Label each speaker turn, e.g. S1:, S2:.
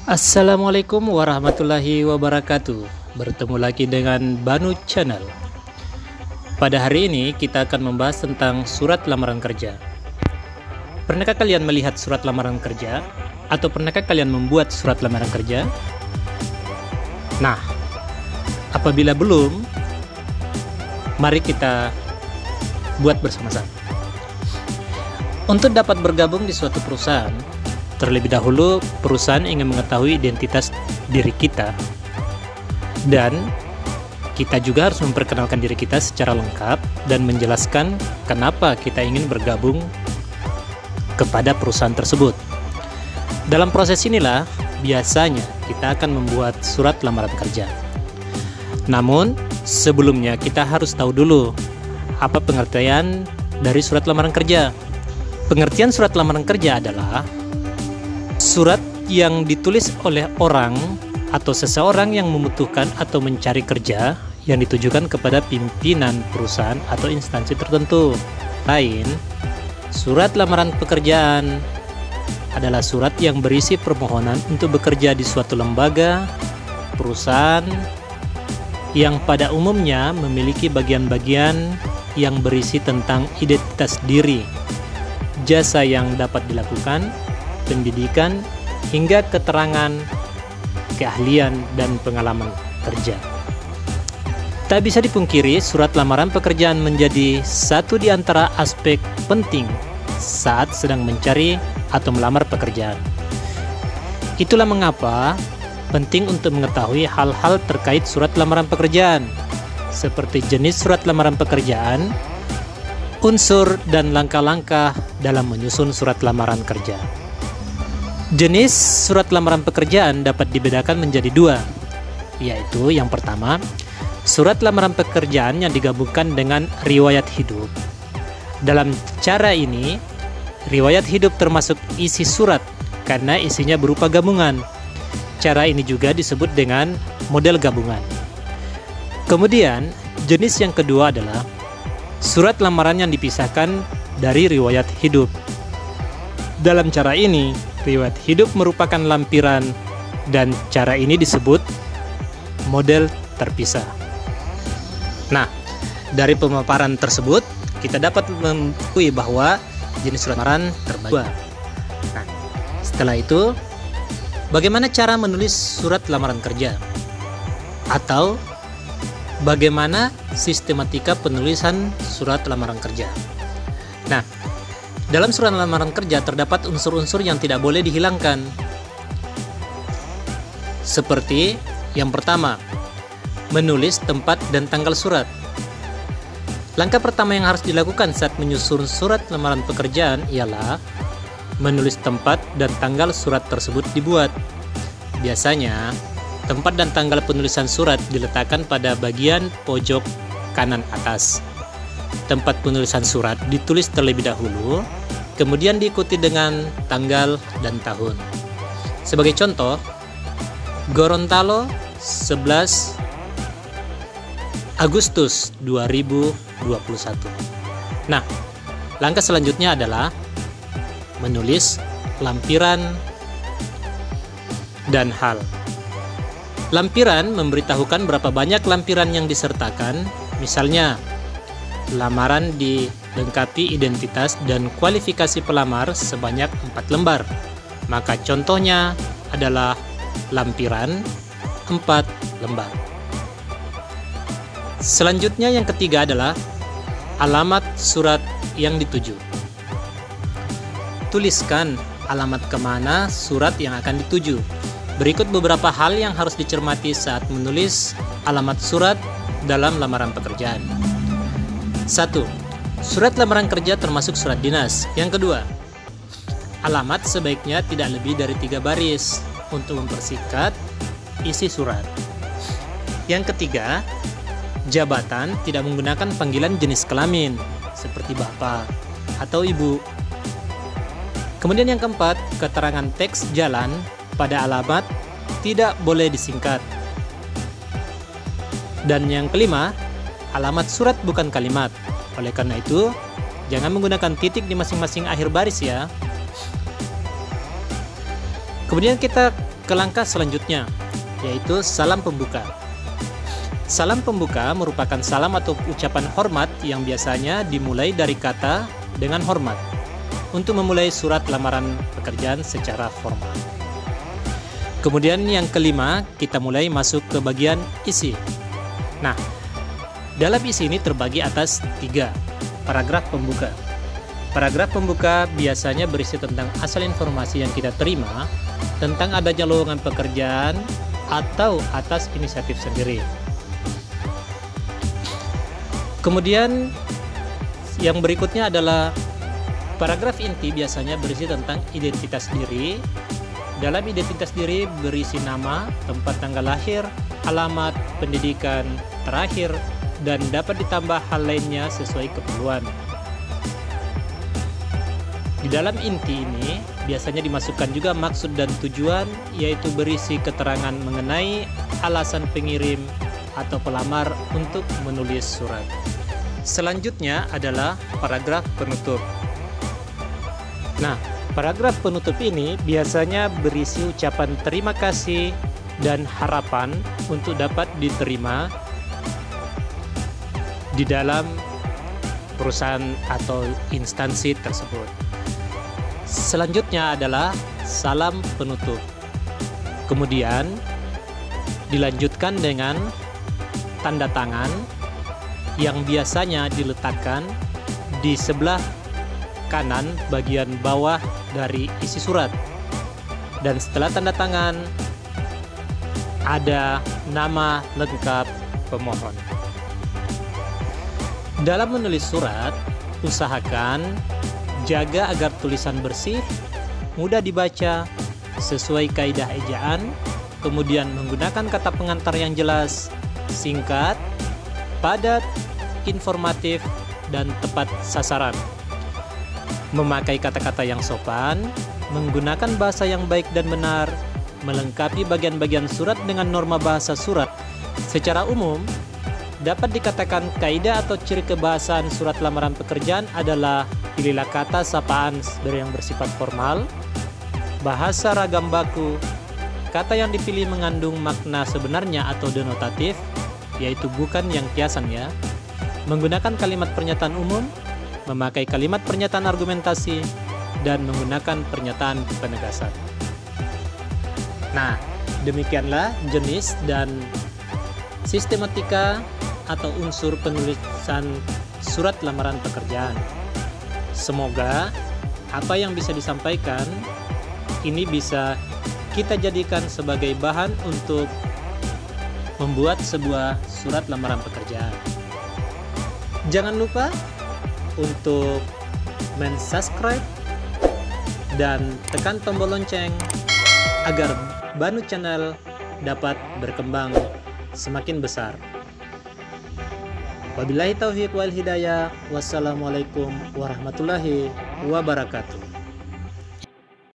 S1: Assalamualaikum warahmatullahi wabarakatuh. Bertemu lagi dengan Banu Channel. Pada hari ini kita akan membahas tentang surat lamaran kerja. Pernahkah kalian melihat surat lamaran kerja? Atau pernahkah kalian membuat surat lamaran kerja? Nah, apabila belum, mari kita buat bersama-sama. Untuk dapat bergabung di suatu perusahaan, terlebih dahulu perusahaan ingin mengetahui identitas diri kita, dan kita juga harus memperkenalkan diri kita secara lengkap dan menjelaskan kenapa kita ingin bergabung kepada perusahaan tersebut. Dalam proses inilah biasanya kita akan membuat surat lamaran kerja. Namun sebelumnya kita harus tahu dulu apa pengertian dari surat lamaran kerja. Pengertian surat lamaran kerja adalah surat yang ditulis oleh orang atau seseorang yang membutuhkan atau mencari kerja yang ditujukan kepada pimpinan perusahaan atau instansi tertentu. Lain, surat lamaran pekerjaan adalah surat yang berisi permohonan untuk bekerja di suatu lembaga, perusahaan yang pada umumnya memiliki bagian-bagian yang berisi tentang identitas diri, jasa yang dapat dilakukan, pendidikan, hingga keterangan, keahlian, dan pengalaman kerja. Tak bisa dipungkiri, surat lamaran pekerjaan menjadi satu di antara aspek penting saat sedang mencari atau melamar pekerjaan. Itulah mengapa penting untuk mengetahui hal-hal terkait surat lamaran pekerjaan, seperti jenis surat lamaran pekerjaan, unsur dan langkah-langkah dalam menyusun surat lamaran kerja. Jenis surat lamaran pekerjaan dapat dibedakan menjadi dua, yaitu yang pertama, surat lamaran pekerjaan yang digabungkan dengan riwayat hidup. Dalam cara ini, riwayat hidup termasuk isi surat karena isinya berupa gabungan. Cara ini juga disebut dengan model gabungan. Kemudian, jenis yang kedua adalah surat lamaran yang dipisahkan dari riwayat hidup. Dalam cara ini, riwayat hidup merupakan lampiran dan cara ini disebut model terpisah. Nah, dari pemaparan tersebut kita dapat mengetahui bahwa jenis surat lamaran terbagi dua. Nah, setelah itu, bagaimana cara menulis surat lamaran kerja? Atau bagaimana sistematika penulisan surat lamaran kerja? Nah, dalam surat lamaran kerja terdapat unsur-unsur yang tidak boleh dihilangkan. Seperti yang pertama, menulis tempat dan tanggal surat. Langkah pertama yang harus dilakukan saat menyusun surat lamaran pekerjaan ialah menulis tempat dan tanggal surat tersebut dibuat. Biasanya, tempat dan tanggal penulisan surat diletakkan pada bagian pojok kanan atas. Tempat penulisan surat ditulis terlebih dahulu, kemudian diikuti dengan tanggal dan tahun. Sebagai contoh, Gorontalo 11 Agustus 2021. Nah, langkah selanjutnya adalah menulis lampiran dan hal. Lampiran memberitahukan berapa banyak lampiran yang disertakan, misalnya lamaran dilengkapi identitas dan kualifikasi pelamar sebanyak 4 lembar. Maka contohnya adalah lampiran 4 lembar. Selanjutnya yang ketiga adalah alamat surat yang dituju. Tuliskan alamat kemana surat yang akan dituju. Berikut beberapa hal yang harus dicermati saat menulis alamat surat dalam lamaran pekerjaan. 1. Surat lamaran kerja termasuk surat dinas. Yang kedua, alamat sebaiknya tidak lebih dari 3 baris untuk mempersingkat isi surat. Yang ketiga, jabatan tidak menggunakan panggilan jenis kelamin seperti bapak atau ibu. Kemudian yang keempat, keterangan teks jalan pada alamat tidak boleh disingkat. Dan yang kelima, alamat surat bukan kalimat. Oleh karena itu, jangan menggunakan titik di masing-masing akhir baris ya. Kemudian kita ke langkah selanjutnya, yaitu salam pembuka. Salam pembuka merupakan salam atau ucapan hormat yang biasanya dimulai dari kata dengan hormat untuk memulai surat lamaran pekerjaan secara formal. Kemudian yang kelima, kita mulai masuk ke bagian isi. Nah, dalam isi ini terbagi atas 3 paragraf pembuka. Paragraf pembuka biasanya berisi tentang asal informasi yang kita terima tentang adanya lowongan pekerjaan atau atas inisiatif sendiri. Kemudian yang berikutnya adalah paragraf inti, biasanya berisi tentang identitas diri. Dalam identitas diri berisi nama, tempat tanggal lahir, alamat, pendidikan terakhir, dan dapat ditambah hal lainnya sesuai keperluan. Di dalam inti ini biasanya dimasukkan juga maksud dan tujuan, yaitu berisi keterangan mengenai alasan pengirim atau pelamar untuk menulis surat. Selanjutnya adalah paragraf penutup. Nah, paragraf penutup ini biasanya berisi ucapan terima kasih dan harapan untuk dapat diterima di dalam perusahaan atau instansi tersebut. Selanjutnya adalah salam penutup. Kemudian dilanjutkan dengan tanda tangan yang biasanya diletakkan di sebelah kanan bagian bawah dari isi surat. Dan setelah tanda tangan ada nama lengkap pemohon. Dalam menulis surat, usahakan jaga agar tulisan bersih, mudah dibaca, sesuai kaidah ejaan, kemudian menggunakan kata pengantar yang jelas, singkat, padat, informatif, dan tepat sasaran. Memakai kata-kata yang sopan, menggunakan bahasa yang baik dan benar, melengkapi bagian-bagian surat dengan norma bahasa surat. Secara umum, dapat dikatakan kaidah atau ciri kebahasaan surat lamaran pekerjaan adalah pilihlah kata sapaan yang bersifat formal, bahasa ragam baku, kata yang dipilih mengandung makna sebenarnya atau denotatif, yaitu bukan yang kiasan ya, menggunakan kalimat pernyataan umum, memakai kalimat pernyataan argumentasi, dan menggunakan pernyataan penegasan. Nah, demikianlah jenis dan sistematika atau unsur penulisan surat lamaran pekerjaan. Semoga apa yang bisa disampaikan ini bisa kita jadikan sebagai bahan untuk membuat sebuah surat lamaran pekerjaan. Jangan lupa untuk subscribe dan tekan tombol lonceng agar Banu Channel dapat berkembang semakin besar. Wabillahi taufiq wal hidayah. Wassalamualaikum warahmatullahi wabarakatuh.